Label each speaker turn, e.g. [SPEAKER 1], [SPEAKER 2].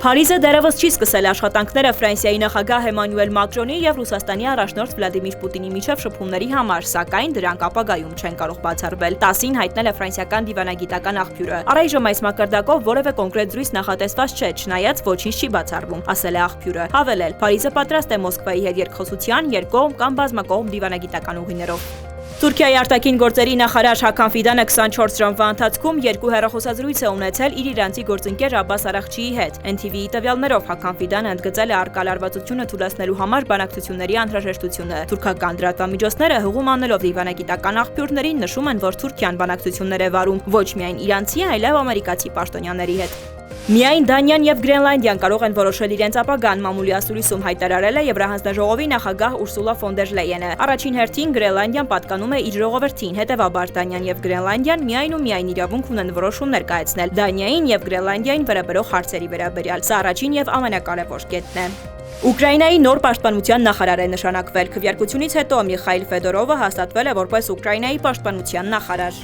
[SPEAKER 1] Փարիզը դեռևս չի սկսել աշխատանքները Ֆրանսիայի նախագահ Էմանուել Մակրոնի եւ Ռուսաստանի առաջնորդ Վլադիմիր Պուտինի միջև շփումների համար, սակայն դրանք ապագայում չեն կարող բացառվել։ 10-ին հայտնել է ֆրանսիական դիվանագիտական աղբյուրը։ Առայժմ այս մակարդակով որևէ կոնկրետ զրույց նախատեսված չէ, չնայած ոչինչ չի բացառվում, ասել է աղբյուրը։ Հավելել, Փարիզը պատրաստ է Մոսկվայի հետ երկխոսության երկկողմ կամ բազմակողմ դիվանագիտական ուղիներով։ Թուրքիայի արտաքին գործերի նախարար Հական Ֆիդանը 24 ժամվա ընթացքում երկու հեռախոսազրույց է ունեցել իր իրանցի գործընկեր Աբբաս Արաղչիի հետ։ NTV-ի տվյալներով Հական Ֆիդանը ընդգծել է առկա լարվածությունը թույլատնելու համար բանակցությունների անհրաժեշտությունը։ Թուրքական լրատվամիջոցները հղում անելով դիվանագիտական աղբյուրներին նշում են, որ Թուրքիան բանակցություններ է վարում ոչ միայն իրանցի, այլև ամերիկացի պաշտոնյաների հետ։ Միայն Դանիան եւ Գրենլանդիան կարող են որոշել իրենց ապագան, մամուլի ասուլիսում հայտարարել է Եվրահանձնաժողովի նախագահ Ուրսուլա ֆոն դեր Լեյենը։ Առաջին հերթին Գրենլանդիան պատկանում է իր ժողովրդին, հետևաբար Դանիան եւ Գրենլանդիան միայն ու միայն իրավունք ունեն որոշումներ կայացնել Դանիային եւ Գրենլանդիային վերաբերող հարցերի վերաբերյալ։ Սա առաջին եւ ամենակարևոր կետն է։ Ուկրաինայի նոր պաշտպանության նախարար է նշանակվել։ Քվեարկությունից հետո Միխայիլ Ֆեդորովը հաստատվել է որպես Ուկրաինայի պաշտպանության նախարար։